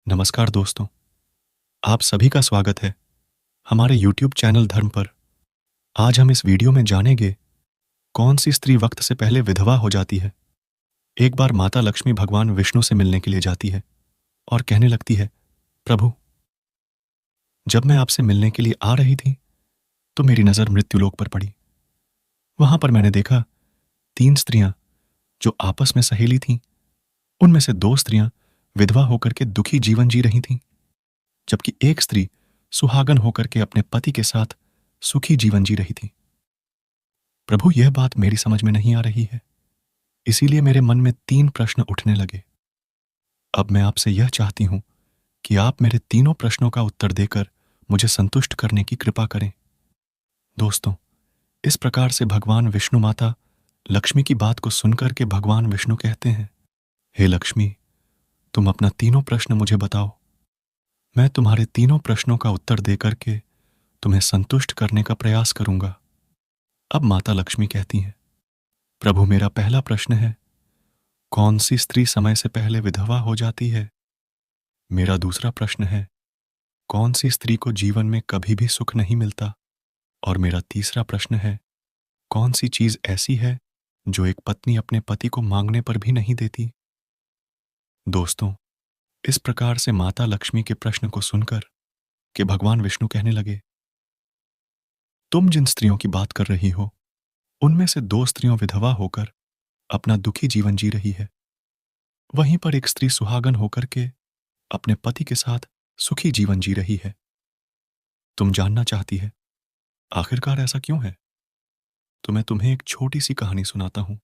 नमस्कार दोस्तों, आप सभी का स्वागत है हमारे YouTube चैनल धर्म पर। आज हम इस वीडियो में जानेंगे कौन सी स्त्री वक्त से पहले विधवा हो जाती है। एक बार माता लक्ष्मी भगवान विष्णु से मिलने के लिए जाती है और कहने लगती है, प्रभु, जब मैं आपसे मिलने के लिए आ रही थी तो मेरी नज़र मृत्युलोक पर पड़ी। वहां पर मैंने देखा 3 स्त्रियां जो आपस में सहेली थीं। उनमें से 2 स्त्रियां विधवा होकर के दुखी जीवन जी रही थीं, जबकि एक स्त्री सुहागन होकर के अपने पति के साथ सुखी जीवन जी रही थी। प्रभु, यह बात मेरी समझ में नहीं आ रही है, इसीलिए मेरे मन में 3 प्रश्न उठने लगे। अब मैं आपसे यह चाहती हूं कि आप मेरे तीनों प्रश्नों का उत्तर देकर मुझे संतुष्ट करने की कृपा करें। दोस्तों, इस प्रकार से भगवान विष्णु माता लक्ष्मी की बात को सुनकर के भगवान विष्णु कहते हैं, हे लक्ष्मी, तुम अपना तीनों प्रश्न मुझे बताओ। मैं तुम्हारे तीनों प्रश्नों का उत्तर देकर के तुम्हें संतुष्ट करने का प्रयास करूंगा। अब माता लक्ष्मी कहती हैं, प्रभु, मेरा पहला प्रश्न है, कौन सी स्त्री समय से पहले विधवा हो जाती है? मेरा दूसरा प्रश्न है, कौन सी स्त्री को जीवन में कभी भी सुख नहीं मिलता? और मेरा तीसरा प्रश्न है, कौन सी चीज ऐसी है जो एक पत्नी अपने पति को मांगने पर भी नहीं देती? दोस्तों, इस प्रकार से माता लक्ष्मी के प्रश्न को सुनकर कि भगवान विष्णु कहने लगे, तुम जिन स्त्रियों की बात कर रही हो उनमें से 2 स्त्रियों विधवा होकर अपना दुखी जीवन जी रही है। वहीं पर एक स्त्री सुहागन होकर के अपने पति के साथ सुखी जीवन जी रही है। तुम जानना चाहती है आखिरकार ऐसा क्यों है? तो मैं तुम्हें एक छोटी सी कहानी सुनाता हूं।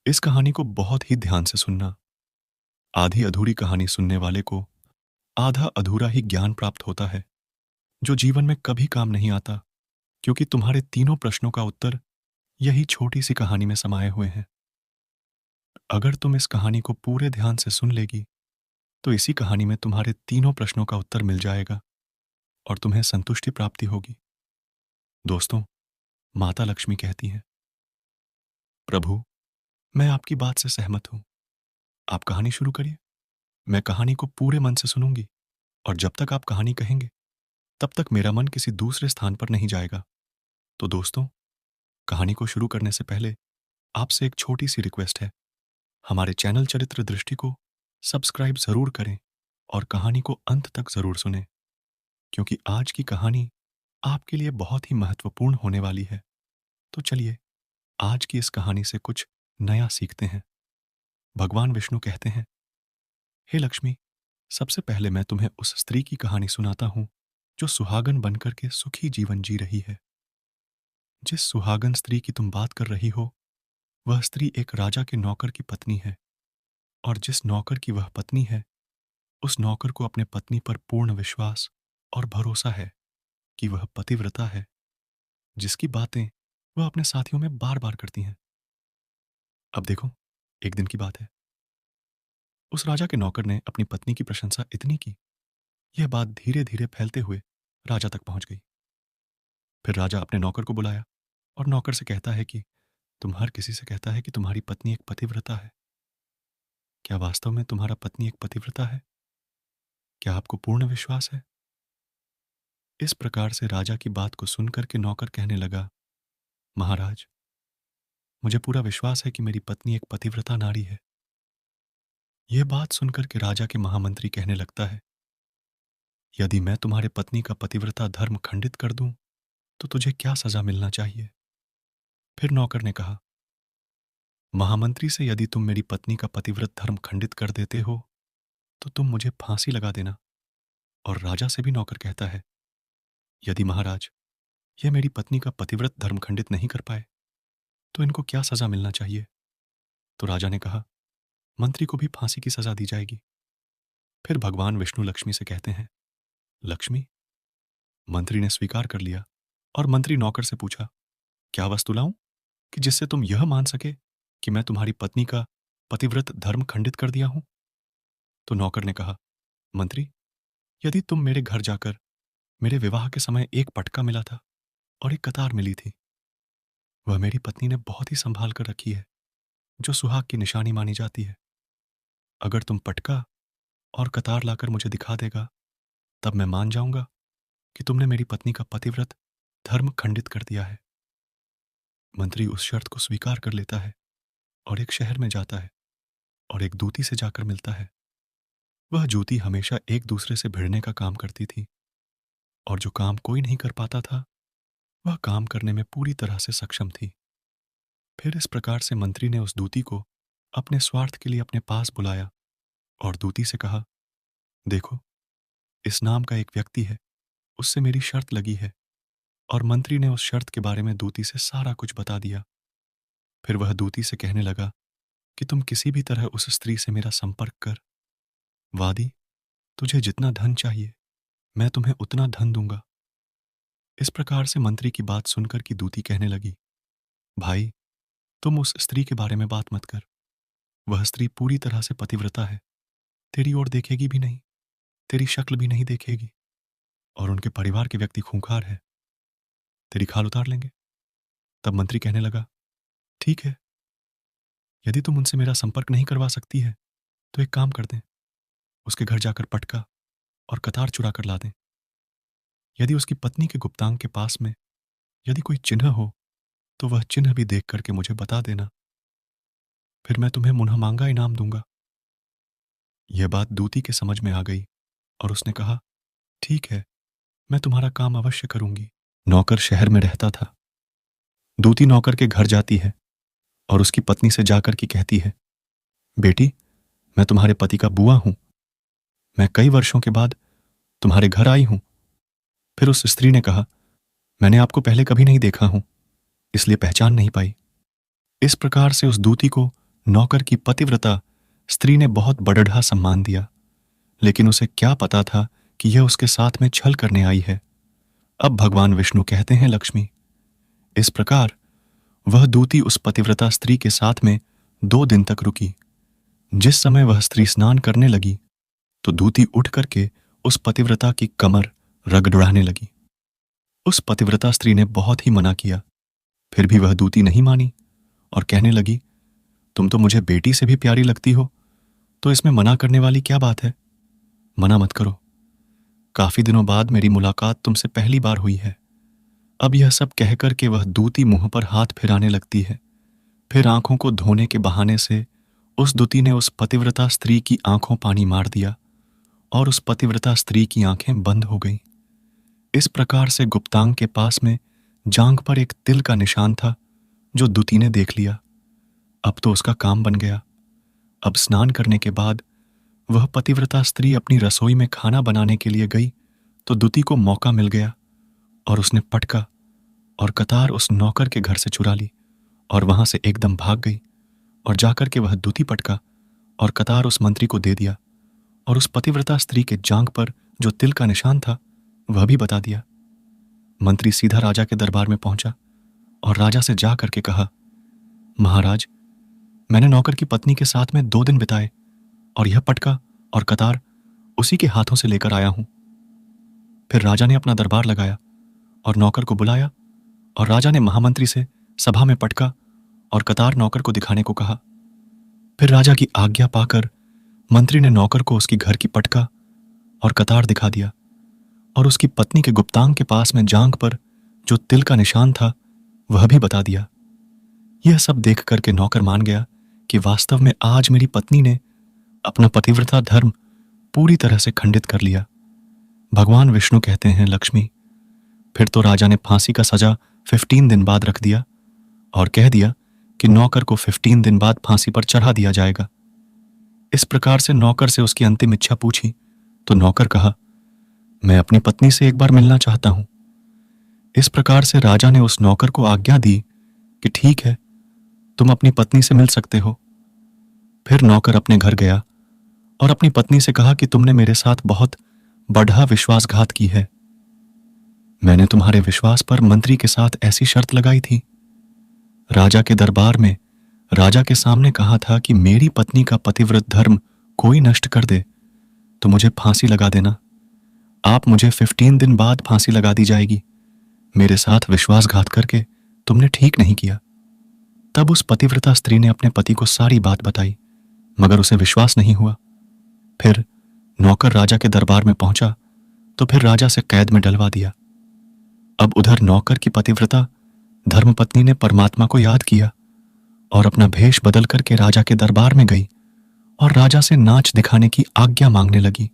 इस कहानी को बहुत ही ध्यान से सुनना। आधी अधूरी कहानी सुनने वाले को आधा अधूरा ही ज्ञान प्राप्त होता है, जो जीवन में कभी काम नहीं आता, क्योंकि तुम्हारे तीनों प्रश्नों का उत्तर यही छोटी सी कहानी में समाये हुए हैं। अगर तुम इस कहानी को पूरे ध्यान से सुन लेगी तो इसी कहानी में तुम्हारे तीनों प्रश्नों का उत्तर मिल जाएगा और तुम्हें संतुष्टि प्राप्ति होगी। दोस्तों, माता लक्ष्मी कहती हैं, प्रभु, मैं आपकी बात से सहमत हूं। आप कहानी शुरू करिए। मैं कहानी को पूरे मन से सुनूंगी और जब तक आप कहानी कहेंगे तब तक मेरा मन किसी दूसरे स्थान पर नहीं जाएगा। तो दोस्तों, कहानी को शुरू करने से पहले आपसे एक छोटी सी रिक्वेस्ट है। हमारे चैनल चरित्र दृष्टि को सब्सक्राइब जरूर करें और कहानी को अंत तक जरूर सुनें, क्योंकि आज की कहानी आपके लिए बहुत ही महत्वपूर्ण होने वाली है। तो चलिए, आज की इस कहानी से कुछ नया सीखते हैं। भगवान विष्णु कहते हैं, हे लक्ष्मी, सबसे पहले मैं तुम्हें उस स्त्री की कहानी सुनाता हूं जो सुहागन बनकर के सुखी जीवन जी रही है। जिस सुहागन स्त्री की तुम बात कर रही हो, वह स्त्री एक राजा के नौकर की पत्नी है। और जिस नौकर की वह पत्नी है, उस नौकर को अपने पत्नी पर पूर्ण विश्वास और भरोसा है कि वह पतिव्रता है, जिसकी बातें वह अपने साथियों में बार बार करती हैं। अब देखो, एक दिन की बात है। उस राजा के नौकर ने अपनी पत्नी की प्रशंसा इतनी की, यह बात धीरे धीरे फैलते हुए राजा तक पहुंच गई। फिर राजा अपने नौकर को बुलाया और नौकर से कहता है कि तुम हर किसी से कहता है कि तुम्हारी पत्नी एक पतिव्रता है। क्या वास्तव में तुम्हारा पत्नी एक पतिव्रता है? क्या आपको पूर्ण विश्वास है? इस प्रकार से राजा की बात को सुनकर के नौकर कहने लगा, महाराज, मुझे पूरा विश्वास है कि मेरी पत्नी एक पतिव्रता नारी है। यह बात सुनकर के राजा के महामंत्री कहने लगता है, यदि मैं तुम्हारे पत्नी का पतिव्रता धर्म खंडित कर दूं तो तुझे क्या सजा मिलना चाहिए? फिर नौकर ने कहा, महामंत्री से यदि तुम मेरी पत्नी का पतिव्रत धर्म खंडित कर देते हो तो तुम मुझे फांसी लगा देना। और राजा से भी नौकर कहता है, यदि महाराज यह मेरी पत्नी का पतिव्रत धर्म खंडित नहीं कर पाए तो इनको क्या सजा मिलना चाहिए? तो राजा ने कहा, मंत्री को भी फांसी की सजा दी जाएगी। फिर भगवान विष्णु लक्ष्मी से कहते हैं, लक्ष्मी, मंत्री ने स्वीकार कर लिया और मंत्री नौकर से पूछा, क्या वस्तु लाऊं कि जिससे तुम यह मान सके कि मैं तुम्हारी पत्नी का पतिव्रत धर्म खंडित कर दिया हूं? तो नौकर ने कहा, मंत्री, यदि तुम मेरे घर जाकर मेरे विवाह के समय एक पटका मिला था और एक कतार मिली थी, वह मेरी पत्नी ने बहुत ही संभाल कर रखी है, जो सुहाग की निशानी मानी जाती है। अगर तुम पटका और कतार लाकर मुझे दिखा देगा, तब मैं मान जाऊंगा कि तुमने मेरी पत्नी का पतिव्रत धर्म खंडित कर दिया है। मंत्री उस शर्त को स्वीकार कर लेता है और एक शहर में जाता है और एक दूती से जाकर मिलता है। वह जूती हमेशा एक दूसरे से भिड़ने का काम करती थी और जो काम कोई नहीं कर पाता था, वह काम करने में पूरी तरह से सक्षम थी। फिर इस प्रकार से मंत्री ने उस दूती को अपने स्वार्थ के लिए अपने पास बुलाया और दूती से कहा, देखो, इस नाम का एक व्यक्ति है, उससे मेरी शर्त लगी है। और मंत्री ने उस शर्त के बारे में दूती से सारा कुछ बता दिया। फिर वह दूती से कहने लगा कि तुम किसी भी तरह उस स्त्री से मेरा संपर्क कर। वादी, तुझे जितना धन चाहिए, मैं तुम्हें उतना धन दूंगा। इस प्रकार से मंत्री की बात सुनकर की दूती कहने लगी, भाई, तुम उस स्त्री के बारे में बात मत कर। वह स्त्री पूरी तरह से पतिव्रता है, तेरी ओर देखेगी भी नहीं, तेरी शक्ल भी नहीं देखेगी, और उनके परिवार के व्यक्ति खूंखार है, तेरी खाल उतार लेंगे। तब मंत्री कहने लगा, ठीक है, यदि तुम उनसे मेरा संपर्क नहीं करवा सकती है तो एक काम कर दें, उसके घर जाकर पटका और कतार चुरा कर ला दें। यदि उसकी पत्नी के गुप्तांग के पास में यदि कोई चिन्ह हो तो वह चिन्ह भी देख करके मुझे बता देना, फिर मैं तुम्हें मुन्हा मांगा इनाम दूंगा। यह बात दूती के समझ में आ गई और उसने कहा, ठीक है, मैं तुम्हारा काम अवश्य करूंगी। नौकर शहर में रहता था। दूती नौकर के घर जाती है और उसकी पत्नी से जाकर की कहती है, बेटी, मैं तुम्हारे पति का बुआ हूं, मैं कई वर्षों के बाद तुम्हारे घर आई हूं। फिर उस स्त्री ने कहा, मैंने आपको पहले कभी नहीं देखा हूं, इसलिए पहचान नहीं पाई। इस प्रकार से उस दूती को नौकर की पतिव्रता स्त्री ने बहुत बड़ढ़ा सम्मान दिया, लेकिन उसे क्या पता था कि यह उसके साथ में छल करने आई है। अब भगवान विष्णु कहते हैं लक्ष्मी। इस प्रकार वह दूती उस पतिव्रता स्त्री के साथ में 2 दिन तक रुकी। जिस समय वह स्त्री स्नान करने लगी तो दूती उठ करके उस पतिव्रता की कमर रगड़ाने लगी। उस पतिव्रता स्त्री ने बहुत ही मना किया, फिर भी वह दूती नहीं मानी और कहने लगी, तुम तो मुझे बेटी से भी प्यारी लगती हो, तो इसमें मना करने वाली क्या बात है? मना मत करो। काफी दिनों बाद मेरी मुलाकात तुमसे पहली बार हुई है। अब यह सब कहकर के वह दूती मुंह पर हाथ फिराने लगती है। फिर आंखों को धोने के बहाने से उस दूती ने उस पतिव्रता स्त्री की आंखों पानी मार दिया और उस पतिव्रता स्त्री की आंखें बंद हो गईं। इस प्रकार से गुप्तांग के पास में जांघ पर एक तिल का निशान था जो दूती ने देख लिया। अब तो उसका काम बन गया। अब स्नान करने के बाद वह पतिव्रता स्त्री अपनी रसोई में खाना बनाने के लिए गई तो दूती को मौका मिल गया और उसने पटका और कतार उस नौकर के घर से चुरा ली और वहां से एकदम भाग गई और जाकर के वह दूती पटका और कतार उस मंत्री को दे दिया और उस पतिव्रता स्त्री के जांघ पर जो तिल का निशान था वह भी बता दिया। मंत्री सीधा राजा के दरबार में पहुंचा और राजा से जा करके कहा, महाराज, मैंने नौकर की पत्नी के साथ में 2 दिन बिताए और यह पटका और कतार उसी के हाथों से लेकर आया हूं। फिर राजा ने अपना दरबार लगाया और नौकर को बुलाया और राजा ने महामंत्री से सभा में पटका और कतार नौकर को दिखाने को कहा। फिर राजा की आज्ञा पाकर मंत्री ने नौकर को उसकी घर की पटका और कतार दिखा दिया और उसकी पत्नी के गुप्तांग के पास में जांघ पर जो तिल का निशान था वह भी बता दिया। यह सब देख करके नौकर मान गया कि वास्तव में आज मेरी पत्नी ने अपना पतिव्रता धर्म पूरी तरह से खंडित कर लिया। भगवान विष्णु कहते हैं लक्ष्मी। फिर तो राजा ने फांसी का सजा 15 दिन बाद रख दिया और कह दिया कि नौकर को 15 दिन बाद फांसी पर चढ़ा दिया जाएगा। इस प्रकार से नौकर से उसकी अंतिम इच्छा पूछी तो नौकर कहा, मैं अपनी पत्नी से एक बार मिलना चाहता हूं। इस प्रकार से राजा ने उस नौकर को आज्ञा दी कि ठीक है, तुम अपनी पत्नी से मिल सकते हो। फिर नौकर अपने घर गया और अपनी पत्नी से कहा कि तुमने मेरे साथ बहुत बढ़ा विश्वासघात की है। मैंने तुम्हारे विश्वास पर मंत्री के साथ ऐसी शर्त लगाई थी। राजा के दरबार में राजा के सामने कहा था कि मेरी पत्नी का पतिव्रत धर्म कोई नष्ट कर दे तो मुझे फांसी लगा देना। आप मुझे 15 दिन बाद फांसी लगा दी जाएगी। मेरे साथ विश्वासघात करके तुमने ठीक नहीं किया। तब उस पतिव्रता स्त्री ने अपने पति को सारी बात बताई, मगर उसे विश्वास नहीं हुआ। फिर नौकर राजा के दरबार में पहुंचा तो फिर राजा से कैद में डलवा दिया। अब उधर नौकर की पतिव्रता धर्मपत्नी ने परमात्मा को याद किया और अपना भेष बदल करके राजा के दरबार में गई और राजा से नाच दिखाने की आज्ञा मांगने लगी,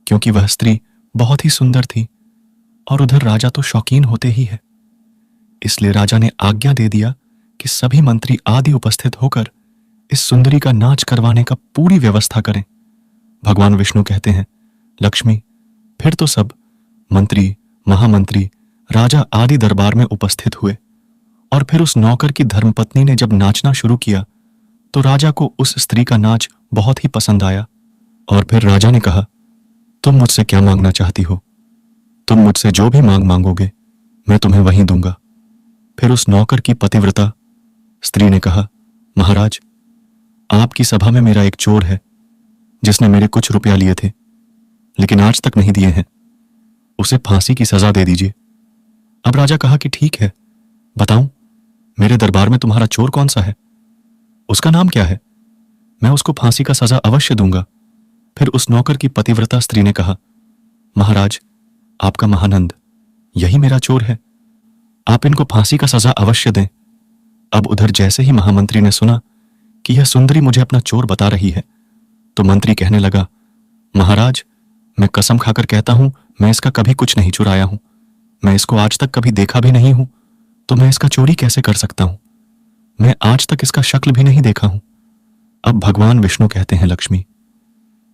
क्योंकि वह स्त्री बहुत ही सुंदर थी और उधर राजा तो शौकीन होते ही है। इसलिए राजा ने आज्ञा दे दिया कि सभी मंत्री आदि उपस्थित होकर इस सुंदरी का नाच करवाने का पूरी व्यवस्था करें। भगवान विष्णु कहते हैं, लक्ष्मी, फिर तो सब मंत्री, महामंत्री, राजा आदि दरबार में उपस्थित हुए और फिर उस नौकर की धर्मपत्नी ने जब नाचना शुरू किया तो राजा को उस स्त्री का नाच बहुत ही पसंद आया और फिर राजा ने कहा, तुम मुझसे क्या मांगना चाहती हो? तुम मुझसे जो भी मांगोगे मैं तुम्हें वही दूंगा। फिर उस नौकर की पतिव्रता स्त्री ने कहा, महाराज, आपकी सभा में मेरा एक चोर है जिसने मेरे कुछ रुपया लिए थे लेकिन आज तक नहीं दिए हैं, उसे फांसी की सजा दे दीजिए। अब राजा कहा कि ठीक है, बताऊं मेरे दरबार में तुम्हारा चोर कौन सा है, उसका नाम क्या है, मैं उसको फांसी का सजा अवश्य दूंगा। फिर उस नौकर की पतिव्रता स्त्री ने कहा, महाराज, आपका महानंद, यही मेरा चोर है, आप इनको फांसी का सजा अवश्य दें। अब उधर जैसे ही महामंत्री ने सुना कि यह सुंदरी मुझे अपना चोर बता रही है तो मंत्री कहने लगा, महाराज, मैं कसम खाकर कहता हूं मैं इसका कभी कुछ नहीं चुराया हूं, मैं इसको आज तक कभी देखा भी नहीं हूं, तो मैं इसका चोरी कैसे कर सकता हूं? मैं आज तक इसका शक्ल भी नहीं देखा हूं। अब भगवान विष्णु कहते हैं, लक्ष्मी,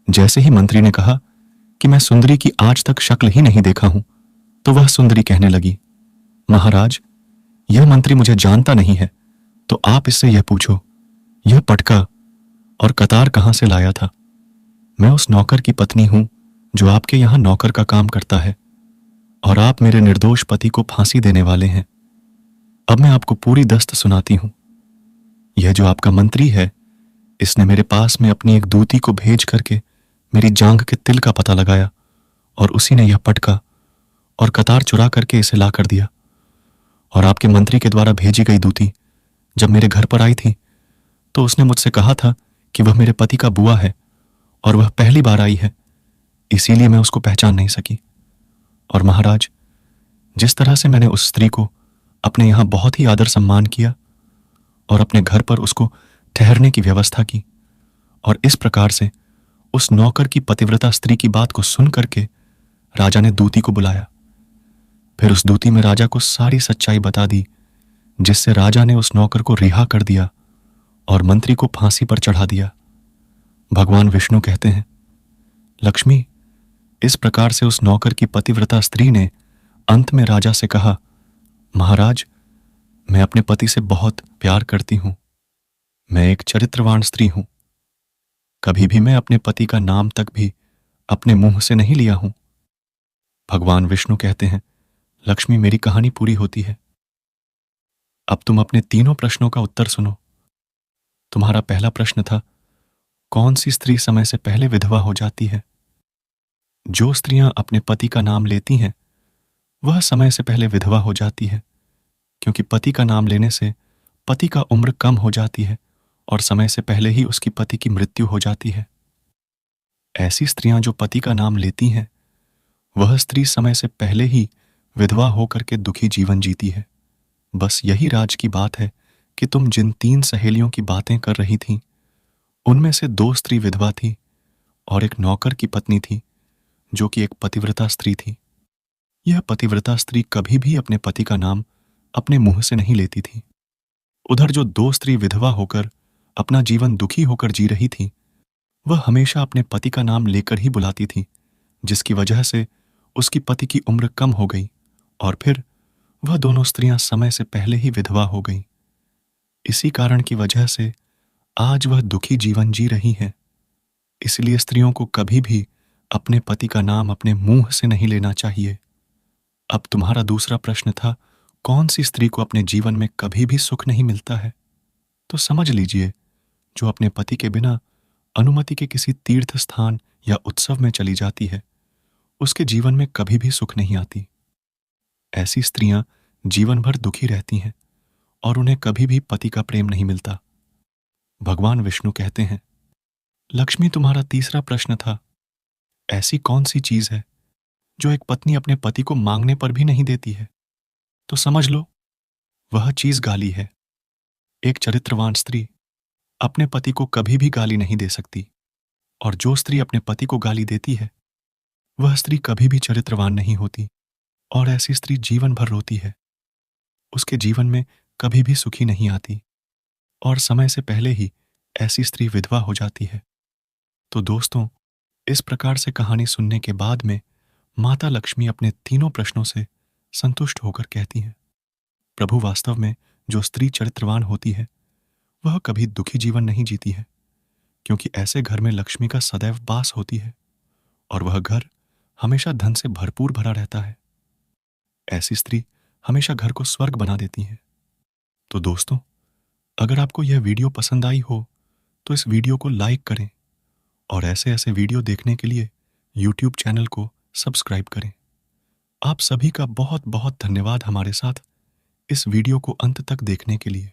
जैसे ही मंत्री ने कहा कि मैं सुंदरी की आज तक शक्ल ही नहीं देखा हूं तो वह सुंदरी कहने लगी, महाराज, यह मंत्री मुझे जानता नहीं है तो आप इससे यह पूछो, यह पटका और कतार कहां से लाया था? मैं उस नौकर की पत्नी हूं जो आपके यहां नौकर का काम करता है और आप मेरे निर्दोष पति को फांसी देने वाले हैं। अब मैं आपको पूरी दस्त सुनाती हूं। यह जो आपका मंत्री है, इसने मेरे पास में अपनी एक दूती को भेज करके मेरी जांघ के तिल का पता लगाया और उसी ने यह पटका और कतार चुरा करके इसे ला कर दिया। और आपके मंत्री के द्वारा भेजी गई दूती जब मेरे घर पर आई थी तो उसने मुझसे कहा था कि वह मेरे पति का बुआ है और वह पहली बार आई है, इसीलिए मैं उसको पहचान नहीं सकी। और महाराज, जिस तरह से मैंने उस स्त्री को अपने यहां बहुत ही आदर सम्मान किया और अपने घर पर उसको ठहरने की व्यवस्था की, और इस प्रकार से उस नौकर की पतिव्रता स्त्री की बात को सुन करके राजा ने दूती को बुलाया। फिर उस दूती में राजा को सारी सच्चाई बता दी, जिससे राजा ने उस नौकर को रिहा कर दिया और मंत्री को फांसी पर चढ़ा दिया। भगवान विष्णु कहते हैं, लक्ष्मी, इस प्रकार से उस नौकर की पतिव्रता स्त्री ने अंत में राजा से कहा, महाराज, मैं अपने पति से बहुत प्यार करती हूं, मैं एक चरित्रवान स्त्री हूं, कभी भी मैं अपने पति का नाम तक भी अपने मुंह से नहीं लिया हूं। भगवान विष्णु कहते हैं, लक्ष्मी, मेरी कहानी पूरी होती है। अब तुम अपने तीनों प्रश्नों का उत्तर सुनो। तुम्हारा पहला प्रश्न था, कौन सी स्त्री समय से पहले विधवा हो जाती है? जो स्त्रियां अपने पति का नाम लेती हैं वह समय से पहले विधवा हो जाती है, क्योंकि पति का नाम लेने से पति का उम्र कम हो जाती है और समय से पहले ही उसकी पति की मृत्यु हो जाती है। ऐसी स्त्रियां जो पति का नाम लेती हैं वह स्त्री समय से पहले ही विधवा होकर के दुखी जीवन जीती है। बस यही राज की बात है कि तुम जिन 3 सहेलियों की बातें कर रही थीं उनमें से 2 स्त्री विधवा थी और एक नौकर की पत्नी थी जो कि एक पतिव्रता स्त्री थी। यह पतिव्रता स्त्री कभी भी अपने पति का नाम अपने मुंह से नहीं लेती थी। उधर जो 2 स्त्री विधवा होकर अपना जीवन दुखी होकर जी रही थी वह हमेशा अपने पति का नाम लेकर ही बुलाती थी, जिसकी वजह से उसकी पति की उम्र कम हो गई और फिर वह दोनों स्त्रियां समय से पहले ही विधवा हो गईं। इसी कारण की वजह से आज वह दुखी जीवन जी रही हैं। इसलिए स्त्रियों को कभी भी अपने पति का नाम अपने मुंह से नहीं लेना चाहिए। अब तुम्हारा दूसरा प्रश्न था, कौन सी स्त्री को अपने जीवन में कभी भी सुख नहीं मिलता है? तो समझ लीजिए, जो अपने पति के बिना अनुमति के किसी तीर्थ स्थान या उत्सव में चली जाती है उसके जीवन में कभी भी सुख नहीं आती। ऐसी स्त्रियां जीवन भर दुखी रहती हैं और उन्हें कभी भी पति का प्रेम नहीं मिलता। भगवान विष्णु कहते हैं, लक्ष्मी, तुम्हारा तीसरा प्रश्न था, ऐसी कौन सी चीज है जो एक पत्नी अपने पति को मांगने पर भी नहीं देती है? तो समझ लो, वह चीज गाली है। एक चरित्रवान स्त्री अपने पति को कभी भी गाली नहीं दे सकती, और जो स्त्री अपने पति को गाली देती है, वह स्त्री कभी भी चरित्रवान नहीं होती, और ऐसी स्त्री जीवन भर रोती है। उसके जीवन में कभी भी सुखी नहीं आती, और समय से पहले ही ऐसी स्त्री विधवा हो जाती है। तो दोस्तों, इस प्रकार से कहानी सुनने के बाद में माता लक्ष्मी अपने तीनों प्रश्नों से संतुष्ट होकर कहती हैं, प्रभु, वास्तव में जो स्त्री चरित्रवान होती है, वह कभी दुखी जीवन नहीं जीती है, क्योंकि ऐसे घर में लक्ष्मी का सदैव वास होती है, और वह घर हमेशा धन से भरपूर भरा रहता है। ऐसी स्त्री हमेशा घर को स्वर्ग बना देती है। तो दोस्तों, अगर आपको यह वीडियो पसंद आई हो, तो इस वीडियो को लाइक करें, और ऐसे ऐसे वीडियो देखने के लिए यूट्यूब चैनल को सब्सक्राइब करें। आप सभी का बहुत बहुत धन्यवाद हमारे साथ इस वीडियो को अंत तक देखने के लिए।